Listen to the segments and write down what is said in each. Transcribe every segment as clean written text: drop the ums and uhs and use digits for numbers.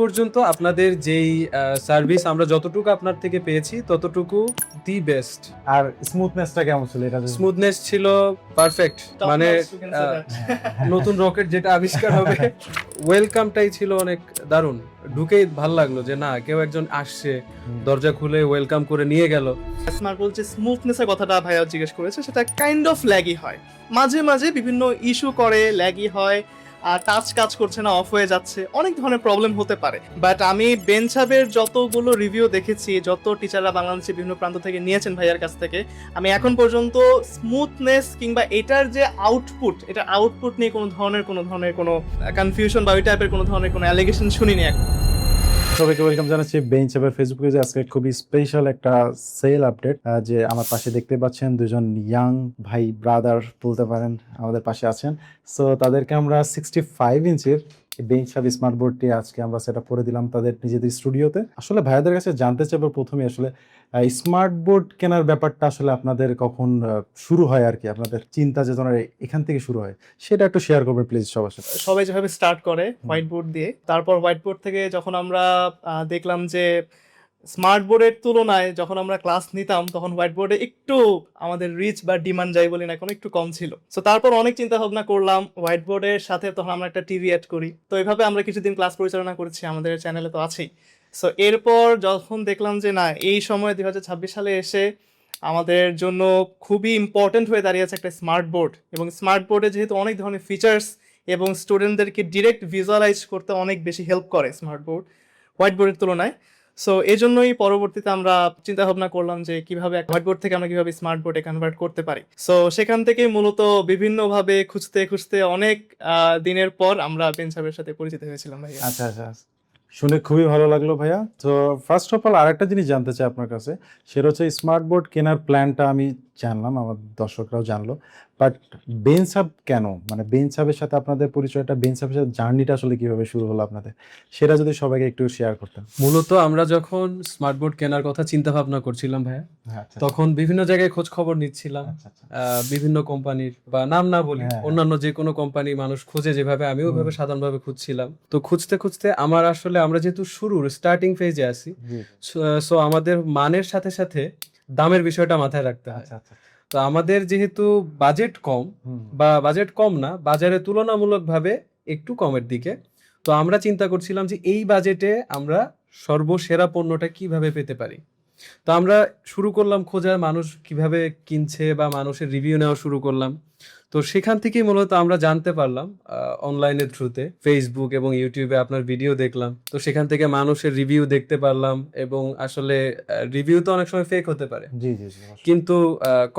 পর্যন্ত আপনাদের যেই সার্ভিস আমরা যতটুকু আপনার থেকে পেয়েছি ততটুকু দি বেস্ট। আর স্মুথনেসটা কেমন ছিল? এটা স্মুথনেস ছিল পারফেক্ট, মানে নতুন রকেট যেটা আবিষ্কার হবে ওয়েলকামটাই ছিল অনেক দারুণ। ঢুকেই ভালো লাগলো যে না, কেউ একজন আসছে, দরজা খুলে ওয়েলকাম করে নিয়ে গেল। স্মার্টবোর্ড যে স্মুথনেসের কথাটা ভাইয়া জিজ্ঞেস করেছে, সেটা কাইন্ড অফ ল্যাগি হয়, মাঝে মাঝে বিভিন্ন ইস্যু করে, ল্যাগি হয়, আর টাচ কাজ করছে না, অফ হয়ে যাচ্ছে, অনেক ধরনের প্রবলেম হতে পারে। বাট আমি বেঞ্চাবের যতগুলো রিভিউ দেখেছি, যত টিচাররা বাংলাদেশের বিভিন্ন প্রান্ত থেকে নিয়েছেন ভাইয়ার কাছ থেকে, আমি এখন পর্যন্ত স্মুথনেস কিংবা এটার যে আউটপুট, এটা আউটপুট নিয়ে কোনো ধরনের কোনো কনফিউশন বা ওই টাইপের কোনো ধরনের কোনো অ্যালিগেশন শুনিনি এখন। সবাইকে ওয়েলকাম জানাচ্ছি বেঞ্চাবের ফেসবুক পেজে। আজকে খুবই স্পেশাল একটা সেল আপডেট, যে আমার পাশে দেখতে পাচ্ছেন দুজন ইয়াং ভাই, ব্রাদার বলতে পারেন, আমাদের পাশে আছেন। সো তাদেরকে আমরা 65 ইঞ্চির বেঞ্চাব স্মার্ট বোর্ডটি আজকে আমরা সেট আপ করে দিলাম তাদের নিজেদের স্টুডিওতে। আসলে ভাইয়াদের কাছে জানতে চাইবো প্রথমে আসলে স্মার্ট বোর্ড কেনার ব্যাপারটা আসলে আপনাদের কখন শুরু হয়, আর কি আপনাদের চিন্তা চেতনা এখান থেকে শুরু হয়, সেটা একটু শেয়ার করবেন প্লিজ সবার সাথে। সবাই যেভাবে স্টার্ট করে হোয়াইট বোর্ড দিয়ে, তারপর হোয়াইট বোর্ড থেকে যখন আমরা দেখলাম যে স্মার্ট বোর্ডের তুলনায় যখন আমরা ক্লাস নিতাম তখন হোয়াইট বোর্ডে একটু আমাদের রিচ বা ডিমান্ড যাই বলি না, এখন একটু কম ছিল। সো তারপর অনেক চিন্তা ভাবনা করলাম, হোয়াইট বোর্ডের সাথে তখন আমরা একটা টিভি অ্যাড করি। তো এইভাবে আমরা কিছুদিন ক্লাস পরিচালনা করেছি, আমাদের চ্যানেলে তো আছেই। সো এরপর যখন দেখলাম যে না, এই সময় 2026 সালে এসে আমাদের জন্য খুবই ইম্পর্টেন্ট হয়ে দাঁড়িয়েছে একটা স্মার্ট বোর্ড, এবং স্মার্ট বোর্ডে যেহেতু অনেক ধরনের ফিচার্স এবং স্টুডেন্টদেরকে ডিরেক্ট ভিজুয়ালাইজ করতে অনেক বেশি হেল্প করে স্মার্ট বোর্ড হোয়াইট বোর্ডের তুলনায়। সো এই জন্যই পরবর্তীতে আমরা চিন্তা ভাবনা করলাম যে কিভাবে হোয়াইট বোর্ড থেকে আমরা কিভাবে স্মার্ট বোর্ডে কনভার্ট করতে পারি। সো সেখান থেকেই মূলত বিভিন্নভাবে খুঁজতে খুঁজতে অনেক দিনের পর আমরা বেঞ্চাবের সাথে পরিচিত হয়েছিলাম ভাইয়া। আচ্ছা আচ্ছা, শুনে খুবই ভালো লাগলো ভাইয়া। তো ফার্স্ট অফ অল আরেকটা জিনিস জানতে চাই আপনার কাছে, সেটা হচ্ছে স্মার্ট বোর্ড কেনার প্ল্যানটা আমি জানলাম, আমার দর্শকরাও জানলো, বাট বেঞ্চাব কেন, মানে বেঞ্চাবের সাথে আপনাদের পরিচয়টা, বেঞ্চাবের সাথে জার্নিটা আসলে কিভাবে শুরু হলো আপনাদের, সেটা যদি সবাইকে একটু শেয়ার করতেন। মূলত আমরা যখন স্মার্ট বোর্ড কেনার কথা চিন্তা ভাবনা করছিলাম ভাইয়া, তখন বিভিন্ন জায়গায় খোঁজ খবর নিচ্ছিলাম, বিভিন্ন কোম্পানির, বা নাম না বলি, অন্যান্য যে কোনো কোম্পানি মানুষ খোঁজে যেভাবে, আমিও ওইভাবে সাধারণভাবে খুঁজছিলাম। তো খুঁজতে খুঁজতে আমরা যেহেতু শুরুর স্টার্টিং ফেজে আছি, সো আমাদের মানের সাথে সাথে দামের বিষয়টা মাথায় রাখতে হয়। তো আমাদের যেহেতু বাজেট কম, বা বাজেট কম না, বাজারে তুলনামূলকভাবে একটু কমের দিকে, তো আমরা চিন্তা করছিলাম যে এই বাজেটে আমরা সর্বসেরা পণ্যটা কিভাবে পেতে পারি। তো আমরা শুরু করলাম খোঁজা, মানুষ কিভাবে কিনছে বা মানুষের রিভিউ নেওয়া শুরু করলাম। তো সেখান থেকেই মূলত আমরা জানতে পারলাম, অনলাইনের থ্রুতে ফেসবুক এবং ইউটিউবে আপনার ভিডিও দেখলাম, তো সেখান থেকে মানুষের রিভিউ দেখতে পারলাম। এবং আসলে রিভিউ তো অনেক সময় ফেক হতে পারে, জি জি জি, কিন্তু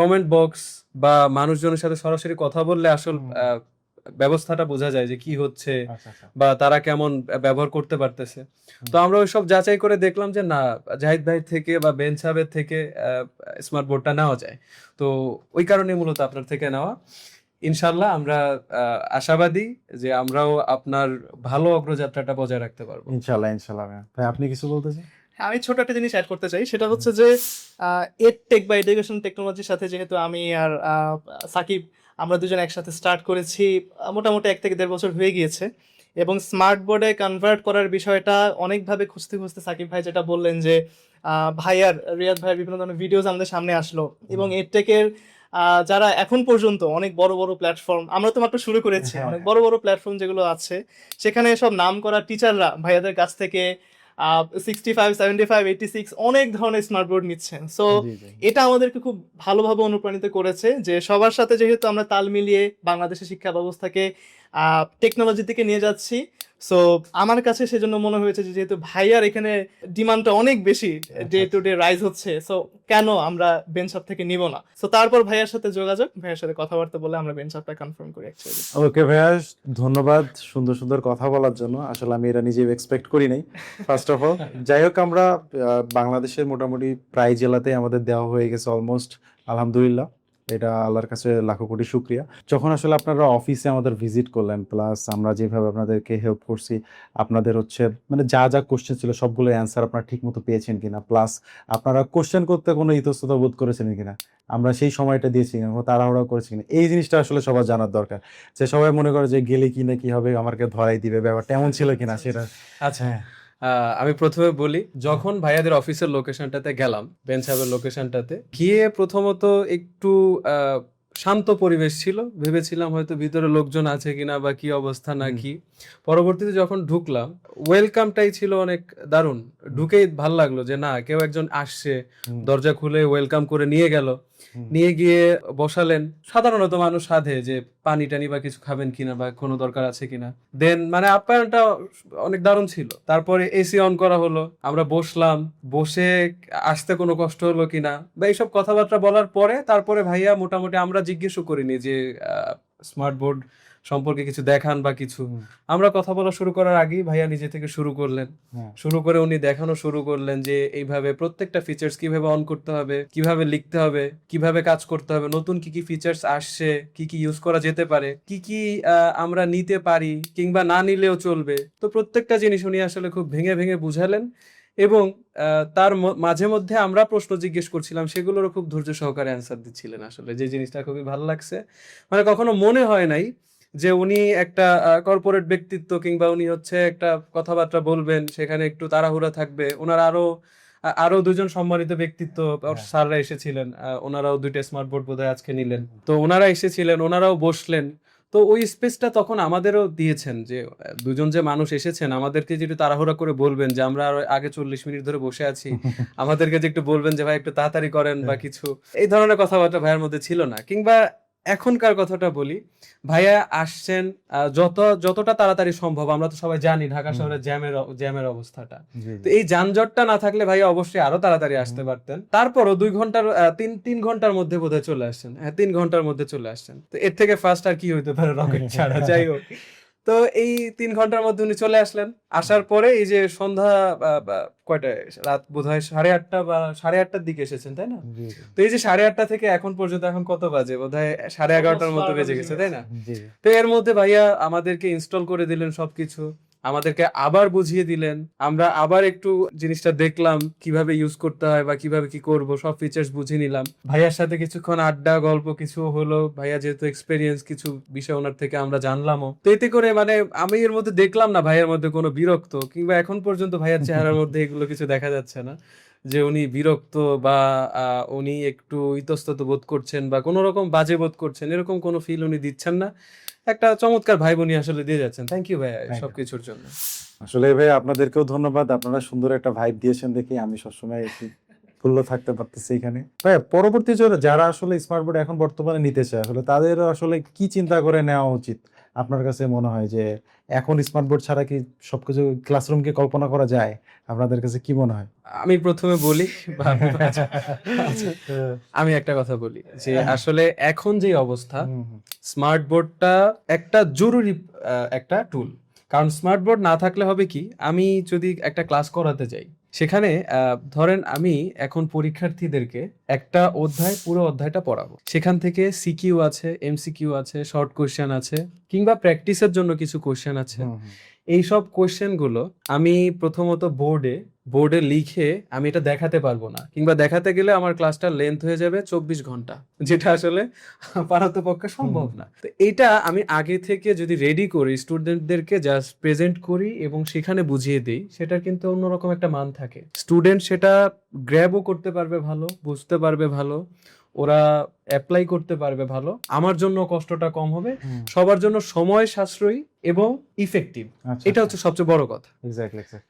কমেন্ট বক্স বা মানুষজনের সাথে সরাসরি কথা বললে আসল ব্যবস্থাটা বোঝা যায় যে কি হচ্ছে বা তারা কেমন ব্যবহার করতে পারতেছে। তো আমরা ওইসব যাচাই করে দেখলাম যে না, জাহিদ ভাই থেকে বা বেঞ্চাবের থেকে স্মার্ট বোর্ডটা নেওয়া যায়। তো ওই কারণে মূলত আপনার থেকে নেওয়া। ইনশাল্লাহ আমরা আশাবাদী যে আমরাও আপনার ভালো অগ্রযাত্রাটা বজায় রাখতে পারবো ইনশাল্লাহ। ইনশাল্লাহ ভাই, আপনি কিছু বলতে চান? আমি ছোট একটা জিনিস অ্যাড করতে চাই, সেটা হচ্ছে যে এডটেক বা এডুকেশন টেকনোলজির সাথে যেহেতু আমি আর সাকিব আমরা দুজন একসাথে স্টার্ট করেছি, মোটামুটি 1 থেকে 1.5 বছর হয়ে গিয়েছে। এবং স্মার্ট বোর্ডে কনভার্ট করার বিষয়টা অনেকভাবে খুঁজতে খুঁজতে সাকিব ভাই যেটা বললেন যে রিয়াদ ভাইয়ের বিভিন্ন ধরনের ভিডিওস আমাদের সামনে আসলো, এবং এডটেকের যারা এখন পর্যন্ত অনেক বড় বড় প্ল্যাটফর্ম, আমরা তো মাত্র শুরু করেছি, অনেক বড় বড় প্ল্যাটফর্ম যেগুলো আছে সেখানে সব নাম করা টিচাররা ভাইয়াদের কাছ থেকে 65, 75, 86 অনেক ধরনের স্মার্ট বোর্ড নিচ্ছেন। সো এটা আমাদেরকে খুব ভালোভাবে অনুপ্রাণিত করেছে যে সবার সাথে যেহেতু আমরা তাল মিলিয়ে বাংলাদেশের শিক্ষা ব্যবস্থাকে টেকনোলজির দিকে নিয়ে যাচ্ছি। সো আমার কাছে সেজন্য মনে হয়েছে যে যেহেতু ভাইয়ার এখানে ডিমান্ডটা অনেক বেশি, ডে টু ডে রাইজ হচ্ছে, সো কেন আমরা বেঞ্চাব থেকে নিব না। সো তারপর ভাইয়ার সাথে যোগাযোগ, ভাইয়ার সাথে কথাবার্তা বলে আমরা বেঞ্চাবটা কনফার্ম করি অ্যাকচুয়ালি। ওকে ভাইয়া, ধন্যবাদ সুন্দর সুন্দর কথা বলার জন্য। আসলে আমি এটা নিজে এক্সপেক্ট করি নাই ফার্স্ট অফ অল। যাই হোক, আমরা বাংলাদেশের মোটামুটি প্রায় জেলাতে আমাদের দেওয়া হয়ে গেছে অলমোস্ট, আলহামদুলিল্লাহ, এটা আল্লাহর কাছে লাখো কোটি শুকরিয়া। যখন আসলে আপনারা অফিসে আমাদের ভিজিট করলেন, প্লাস আমরা যেভাবে আপনাদেরকে হেল্প করছি, আপনাদের হচ্ছে মানে যা যা কোশ্চেন ছিল সবগুলো অ্যান্সার আপনারা ঠিক মতো পেয়েছেন কিনা, প্লাস আপনারা কোশ্চেন করতে কোনো ইতস্ততা বোধ করেছেন কিনা, আমরা সেই সময়টা দিয়েছি কিনা, তাড়াহুড়া করেছি কিনা, এই জিনিসটা আসলে সবার জানার দরকার। যে সবাই মনে করে যে গেলে কি না কি হবে, আমাকে ধরাই দিবে, ব্যাপারটা এমন ছিল কিনা সেটা। আচ্ছা, আমি প্রথমে বলি, যখন ভাইয়াদের অফিসের লোকেশনটাতে গেলাম, বেন সাহেবের লোকেশনটাতে গিয়ে প্রথমত একটু শান্ত পরিবেশ ছিল, ভেবেছিলাম হয়তো ভিতরে লোকজন আছে কিনা বা কি অবস্থা না কি। পরবর্তীতে যখন ঢুকলাম, ওয়েলকামটাই ছিল অনেক দারুণ। ঢুকেই ভাল লাগলো যে না, কেউ একজন আসছে, দরজা খুলে ওয়েলকাম করে নিয়ে গেল, নিয়ে গিয়ে বসালেন। সাধারণত মানুষ সাধে যে পানি টানি বা কিছু খাবেন কিনা বা কোনো দরকার আছে কিনা, দেন মানে আপ্যায়নটা অনেক দারুণ ছিল। তারপরে এসি অন করা হলো, আমরা বসলাম, বসে আসতে কোনো কষ্ট হলো কিনা বা এইসব কথাবার্তা বলার পরে তারপরে ভাইয়া মোটামুটি আমরা জিজ্ঞেসও করিনি যে স্মার্ট বোর্ড সম্পর্কে কিছু দেখান বা কিছু। আমরা কথা বলা শুরু করার আগেই ভাইয়া নিজে থেকে শুরু করলেন। শুরু করে উনি দেখানো শুরু করলেন যে এইভাবে প্রত্যেকটা ফিচার্স কিভাবে অন করতে হবে, কিভাবে লিখতে হবে, কিভাবে কাজ করতে হবে, নতুন কি কি ফিচার্স আসছে, কি কি ইউজ করা যেতে পারে, কি কি আমরা নিতে পারি কিংবা না নিলেও চলবে। তো প্রত্যেকটা জিনিস উনি আসলে খুব ভেঙে ভেঙে বুঝালেন এবং তার মাঝে মধ্যে আমরা প্রশ্ন জিজ্ঞেস করছিলাম, সেগুলোরও খুব ধৈর্য সহকারে অ্যান্সার দিচ্ছিলেন। আসলে যে জিনিসটা খুবই ভালো লাগছে, মানে কখনো মনে হয় নাই যে উনি একটা কর্পোরেট ব্যক্তিত্ব কিংবা উনি হচ্ছে একটা কথাবার্তা বলবেন, সেখানে একটু তাড়াহুড়া থাকবে। ওনার আরো দুজন সম্মানিত ব্যক্তিত্ব স্যাররা এসেছিলেন, ওনারাও 2টা স্মার্ট বোর্ড বোধহয় আজকে নিলেন, তো ওনারা এসেছিলেন, ওনারাও বসলেন। তো ওই স্পেসটা তখন আমাদেরও দিয়েছেন যে দুজন যে মানুষ এসেছেন, আমাদেরকে যে একটু তাড়াহুড়া করে বলবেন যে আমরা আরো আগে 40 মিনিট ধরে বসে আছি, আমাদেরকে যে একটু বলবেন যে ভাই একটু তাড়াতাড়ি করেন বা কিছু, এই ধরনের কথাবার্তা ভাইয়ের মধ্যে ছিল না। কিংবা এখনকার কথাটা বলি, ভাইয়া আসছেন যতটা তাড়াতাড়ি সম্ভব। আমরা তো সবাই জানি ঢাকা শহরের জ্যামের অবস্থাটা, তো এই যানজটটা না থাকলে ভাইয়া অবশ্যই আরো তাড়াতাড়ি আসতে পারতেন। তারপরও 3 ঘন্টার মধ্যে বোধহয় চলে আসছেন। হ্যাঁ, 3 ঘন্টার মধ্যে চলে আসছেন। তো এর থেকে ফাস্ট আর কি হইতে পারে রকেট ছাড়া। যাই হোক, তো এই 3 ঘন্টার মধ্যে উনি চলে আসলেন। আসার পরে এই যে সন্ধ্যা কয়টায়, রাত বোধহয় 8:30 বা 8:30টার দিকে এসেছেন, তাই না? তো এই যে 8:30 থেকে এখন পর্যন্ত, এখন কত বাজে, বোধহয় 11:30টার মতো বেজে গেছে, তাই না? তো এর মধ্যে ভাইয়া আমাদেরকে ইনস্টল করে দিলেন সবকিছু, আমাদেরকে আবার বুঝিয়ে দিলেন, আমরা আবার একটু জিনিসটা দেখলাম কিভাবে ইউজ করতে হয় বা কিভাবে কি করব, সব ফিচার্স বুঝে নিলাম। ভাইয়ার সাথে কিছুক্ষণ আড্ডা গল্প কিছু হলো, ভাইয়া যেহেতু এক্সপেরিয়েন্স, কিছু বিষয় ওনার থেকে আমরা জানলামও। তো এতে করে মানে আমি এর মধ্যে দেখলাম না ভাইয়ার মধ্যে কোনো বিরক্ত, কিংবা এখন পর্যন্ত ভাইয়ার চেহারার মধ্যে এগুলো কিছু দেখা যাচ্ছে না যে উনি বিরক্ত বা উনি একটু ইতস্তত বোধ করছেন বা কোনো রকম বাজে বোধ করছেন, এরকম কোনো ফিল উনি দিচ্ছেন না। একটা চমৎকার ভাই বোনই আসলে দিয়ে যাচ্ছেন। থ্যাংক ইউ ভাইয়া সবকিছুর জন্য। আসলে ভাই আপনাদেরকেও ধন্যবাদ, আপনারা সুন্দর একটা ভাইব দিয়েছেন দেখি আমি সবসময় একটু ফুল্ল থাকতে পারতেছি এখানে। ভাই পরবর্তী যারা আসলে স্মার্ট বোর্ড এখন বর্তমানে নিতে চায়, আসলে তাদের আসলে কি চিন্তা করে নেওয়া উচিত আপনার কাছে মনে হয়? যে এখন স্মার্ট বোর্ড ছাড়া কি সবকিছু ক্লাসরুমকে কল্পনা করা যায়? আপনাদের কাছে কি মনে হয়? আমি প্রথমে বলি আমি একটা কথা বলি যে আসলে এখন যে অবস্থা, স্মার্ট বোর্ডটা একটা জরুরি একটা টুল। কারণ স্মার্ট বোর্ড না থাকলে হবে কি, আমি যদি একটা ক্লাস করাতে যাই, সেখানে ধরেন আমি এখন পরীক্ষার্থীদেরকে একটা অধ্যায়, পুরো অধ্যায়টা পড়াবো, সেখান থেকে সিকিউ আছে, এমসিকিউ আছে, শর্ট কোশ্চেন আছে, কিংবা প্র্যাকটিসের জন্য কিছু কোশ্চেন আছে। এইসব কোশ্চেন গুলো আমি প্রথমত বোর্ডে লিখে আমি এটা দেখাতে পারবো না, কিংবা দেখাতে গেলে আমার ক্লাসটা লেন্থ হয়ে যাবে 24 ঘন্টা, যেটা আসলে পারতপক্ষে সম্ভব না। তো এটা আমি আগে থেকে যদি রেডি করি, স্টুডেন্টদেরকে জাস্ট প্রেজেন্ট করি এবং সেখানে বুঝিয়ে দিই, সেটার কিন্তু অন্যরকম একটা মান থাকে। স্টুডেন্ট সেটা গ্র্যাবও করতে পারবে ভালো, বুঝতে পারবে ভালো, ওরা অ্যাপ্লাই করতে পারবে ভালো, আমার জন্য কষ্টটা কম হবে, সবার জন্য সময় সাশ্রয়ী এবং ইফেক্টিভ। এটা হচ্ছে সবচেয়ে বড় কথা।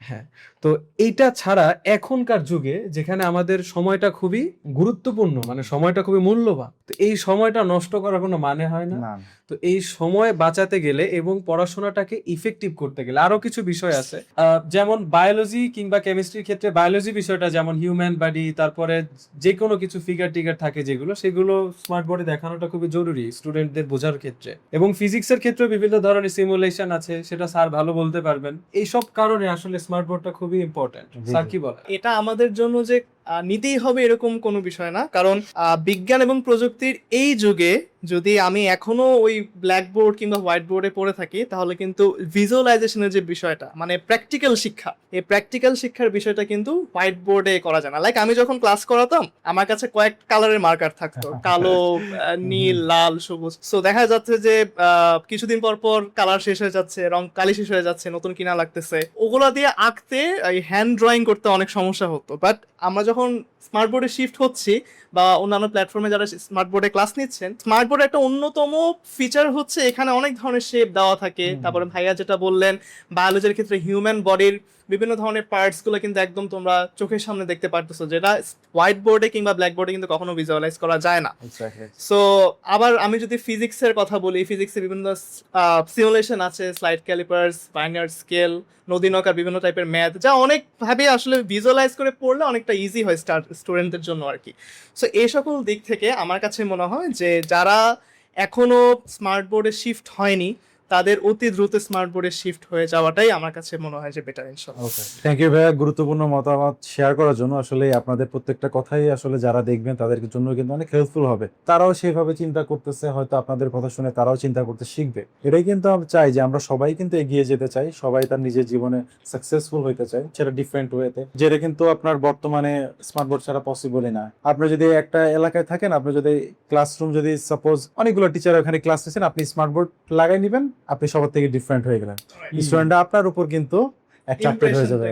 হ্যাঁ, তো এইটা ছাড়া এখনকার যুগে যেখানে আমাদের সময়টা খুবই গুরুত্বপূর্ণ, মানে সময়টা খুবই মূল্যবান, তো এই সময়টা নষ্ট করার কোনো মানে হয় না। তো এই সময় বাঁচাতে গেলে এবং পড়াশোনাটাকে ইফেক্টিভ করতে গেলে আরো কিছু বিষয় আছে, যেমন বায়োলজি কিংবা কেমিস্ট্রির ক্ষেত্রে বায়োলজি বিষয়টা, যেমন হিউম্যান বডি, তারপরে যে কোনো কিছু ফিগার টিগার থাকে সেগুলো স্মার্ট বোর্ডে দেখানোটা খুবই জরুরি স্টুডেন্টদের বোঝার ক্ষেত্রে। এবং ফিজিক্সের ক্ষেত্রে বিভিন্ন ধরনের সিমুলেশন আছে, সেটা স্যার ভালো বলতে পারবেন। এইসব কারণে আসলে স্মার্ট বোর্ডটা খুবই ইম্পর্টেন্ট। স্যার কি বলেন? এটা আমাদের জন্য যে নিতেই হবে এরকম কোনো বিষয় না, কারণ বিজ্ঞান এবং প্রযুক্তির এই যুগে যদি আমি এখনো ওই ব্ল্যাকবোর্ড কিংবা হোয়াইট বোর্ডে পড়ে থাকি, তাহলে কিন্তু ভিজুয়ালাইজেশনের যে বিষয়টা, মানে প্র্যাকটিক্যাল শিক্ষা, এই প্র্যাকটিক্যাল শিক্ষার বিষয়টা কিন্তু হোয়াইট বোর্ডে করা যায় না। লাইক আমি যখন ক্লাস করাতাম, আমার কাছে কয়েক কালারের মার্কার থাকতো, কালো, নীল, লাল, সবুজ। সো দেখা যাচ্ছে যে কিছুদিন পর পর কালার শেষ হয়ে যাচ্ছে, রং কালি শেষ হয়ে যাচ্ছে, নতুন কিনা লাগতেছে, ওগুলা দিয়ে আঁকতে হ্যান্ড ড্রয়িং করতে অনেক সমস্যা হতো। বাট আমরা যখন স্মার্ট বোর্ডে শিফট হচ্ছি বা অন্যান্য প্ল্যাটফর্মে যারা স্মার্ট বোর্ডে ক্লাস নিচ্ছেন, স্মার্ট বোর্ডের একটা অন্যতম ফিচার হচ্ছে এখানে অনেক ধরনের শেপ দেওয়া থাকে। তারপরে ভাইয়া যেটা বললেন, বায়োলজির ক্ষেত্রে হিউম্যান বডির বিভিন্ন ধরনের পার্টস গুলো কিন্তু একদম তোমরা চোখের সামনে দেখতে পারতেছো, যেটা হোয়াইট বোর্ডে কিংবা ব্ল্যাক বোর্ডে কিন্তু কখনো ভিজুয়ালাইজ করা যায় না। সো আবার আমি যদি ফিজিক্সের কথা বলি, ফিজিক্সে বিভিন্ন সিমুলেশন আছে, স্লাইড ক্যালিপার্স, বাইনারি স্কেল, নদী নৌকার বিভিন্ন টাইপের ম্যাথ, যা অনেকভাবে আসলে ভিজুয়ালাইজ করে পড়লে অনেকটা ইজি হয় স্টুডেন্টদের জন্য আর কি। সো এই সকল দিক থেকে আমার কাছে মনে হয় যে যারা এখনো স্মার্ট বোর্ডে শিফট হয়নি, তাদের অতি দ্রুত স্মার্ট বোর্ডে শিফট হয়ে যাওয়াটাই আমার কাছে মনে হয় যে বেটার ইনশাআল্লাহ। থ্যাংক ইউ ভাইয়া গুরুত্বপূর্ণ মতামত শেয়ার করার জন্য। আসলে আপনাদের প্রত্যেকটা কথাই আসলে যারা দেখবেন তাদের জন্য কিন্তু অনেক হেল্পফুল হবে। তারাও সেভাবে চিন্তা করতেছে, হয়তো আপনাদের কথা শুনে তারাও চিন্তা করতে শিখবে। এটাই কিন্তু আমি চাই যে আমরা সবাই কিন্তু এগিয়ে যেতে চাই, সবাই তার নিজের জীবনে সাকসেসফুল হইতে চাই, সেটা ডিফারেন্ট ওয়েতে, যেটা কিন্তু আপনার বর্তমানে স্মার্ট বোর্ড ছাড়া পসিবলই না। আপনি যদি একটা এলাকায় থাকেন, আপনি যদি ক্লাসরুম, যদি সাপোজ অনেকগুলো টিচার ওখানে ক্লাস নিচ্ছেন, আপনি স্মার্ট বোর্ড লাগাই নিবেন, আপনি সবার থেকে ডিফারেন্ট হয়ে গেলেন। স্টুডেন্টরা আপনার উপর কিন্তু অ্যাট্রাক্টেড হয়ে যাবে,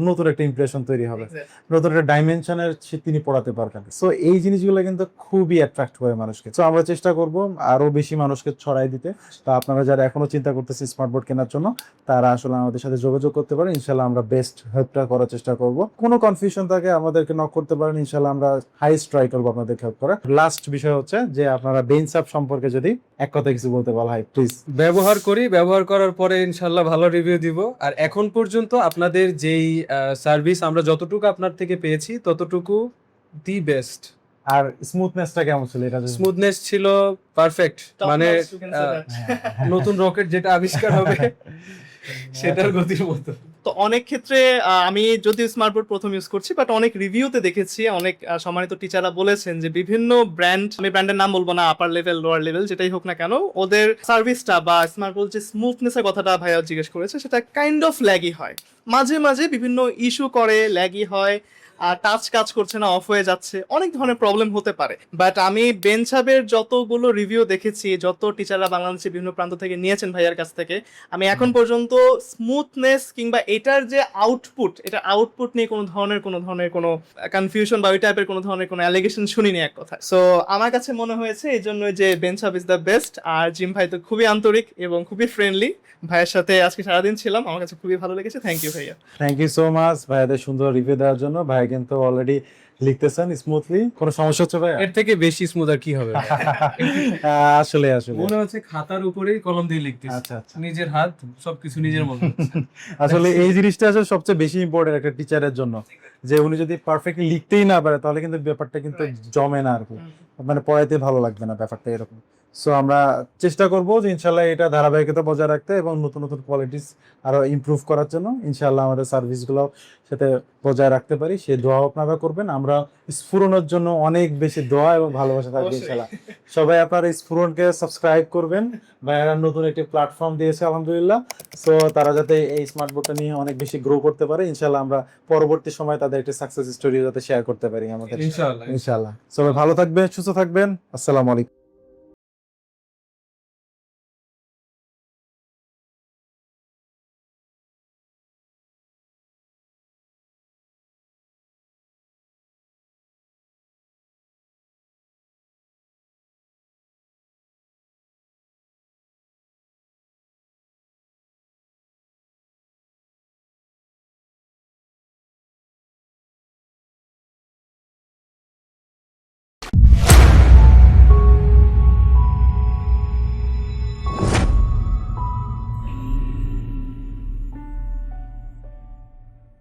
নতুন একটা ইমপ্রেশন তৈরি হবে, নতুন একটা ডাইমেনশনের তিনি পড়াতে পারবেন। সো এই জিনিসগুলো কিন্তু খুবই অ্যাট্রাক্ট করে মানুষকে। সো আমরা চেষ্টা করব আরো বেশি মানুষকে ছড়াই দিতে। তো আপনারা যারা এখনো চিন্তা করতেছেন স্মার্ট বোর্ড কেনার জন্য, তারা আসলে আমাদের সাথে যোগাযোগ করতে পারেন। ইনশাল্লাহ আমরা বেস্ট হেল্পটা করার চেষ্টা করব। কোনো কনফিউশন থাকে আমাদেরকে নক করতে পারেন, ইনশাল্লাহ আমরা হাইস্ট ট্রাই করবো আপনাদের হেল্প করার। লাস্ট বিষয় হচ্ছে যে আপনারা বেঞ্চআপ সম্পর্কে যদি এক কথা কিছু বলতে বলা হয় প্লিজ। ব্যবহার করি, ব্যবহার করার পরে ইনশাল্লাহ ভালো রিভিউ দিব। আর এখন পর্যন্ত আপনাদের যেই সার্ভিস আমরা যতটুকু আপনার থেকে পেয়েছি ততটুকু দি বেস্ট। আর স্মুথনেসটা কেমন ছিল? এটা স্মুথনেস ছিল পারফেক্ট, মানে নতুন রকেট যেটা আবিষ্কার হবে সেটার গতির মতো। তো অনেক ক্ষেত্রে আমি যদিও স্মার্ট বোর্ড প্রথম ইউজ করছি, বাট অনেক রিভিউতে দেখেছি, অনেক সম্মানিত টিচাররা বলেছেন যে বিভিন্ন ব্র্যান্ড, আমি ব্র্যান্ডের নাম বলবো না, আপার লেভেল লোয়ার লেভেল যেটাই হোক না কেন, ওদের সার্ভিসটা বা স্মার্ট বোর্ড যে স্মুথনেসের কথাটা ভাইয়া জিজ্ঞেস করেছে, সেটা কাইন্ড অফ ল্যাগি হয়, মাঝে মাঝে বিভিন্ন ইস্যু করে, ল্যাগি হয়, টাচ কাজ করছে না, অফ হয়ে যাচ্ছে, অনেক ধরনের প্রবলেম হতে পারে। বাট আমি বেঞ্চআপের যতগুলো রিভিউ দেখেছি, যত টিচাররা বাংলাদেশের বিভিন্ন প্রান্ত থেকে নিয়েছেন ভাইয়ার কাছ থেকে, আমি এখন পর্যন্ত স্মুথনেস কিংবা এটার যে আউটপুট, এটা আউটপুট নিয়ে কোনো ধরনের কোনো কনফিউশন বা ওই টাইপের কোনো ধরনের কোনো অ্যালিগেশন শুনিনি এক কথা। সো আমার কাছে মনে হয়েছে এই জন্য যে বেঞ্চআপ ইজ দ্য বেস্ট। আর জিম ভাই তো খুবই আন্তরিক এবং খুবই ফ্রেন্ডলি। ভাইয়ের সাথে আজকে সারাদিন ছিলাম, আমার কাছে খুবই ভালো লেগেছে। থ্যাংক ইউ ভাইয়া। থ্যাংক ইউ সো মাচ ভাইয়াদের সুন্দর রিভিউ দেওয়ার জন্য। ভাই কিন্তু অলরেডি লিখতেছেন স্মুথলি। কোনো সমস্যা হচ্ছে ভাই? এর থেকে বেশি স্মুথ আর কি হবে? আসলে মনে হচ্ছে খাতার উপরেই কলম দিয়ে লিখতেছি। আচ্ছা আচ্ছা, নিজের হাত, সবকিছু নিজের মতো। আসলে এই জিনিসটা আসলে সবচেয়ে বেশি ইম্পর্টেন্ট একটা টিচারের জন্য, যে উনি যদি পারফেক্টলি লিখতেই না পারে তাহলে কিন্তু ব্যাপারটা কিন্তু জমে না আর কি, মানে পড়াইতে ভালো লাগবে না, ব্যাপারটা এরকম। সো আমরা চেষ্টা করব যে ইনশাল্লাহ এটা ধারাবাহিকতা বজায় রাখতে এবং নতুন নতুন কোয়ালিটিস আরো ইমপ্রুভ করার জন্য ইনশাল্লাহ আমাদের সার্ভিসগুলো সাথে বজায় রাখতে পারি, সেই দোয়াও আপনারা করবেন। আমরা স্ফুরণের জন্য অনেক বেশি দোয়া এবং ভালোবাসা থাকবে ইনশাল্লাহ। সবাই আপনারা স্ফুরণকে সাবস্ক্রাইব করবেন। ভাইয়ারা নতুন একটি প্ল্যাটফর্ম দিয়েছে আলহামদুলিল্লাহ। সো তারা যাতে এই স্মার্ট বোর্ডটা নিয়ে অনেক বেশি গ্রো করতে পারে, ইনশাল্লাহ আমরা পরবর্তী সময় তাদের একটি সাকসেস স্টোরি যাতে শেয়ার করতে পারি আমাদের, ইনশাআল্লাহ। ইনশাল্লাহ। সবাই ভালো থাকবেন, সুস্থ থাকবেন। আসসালামু আলাইকুম।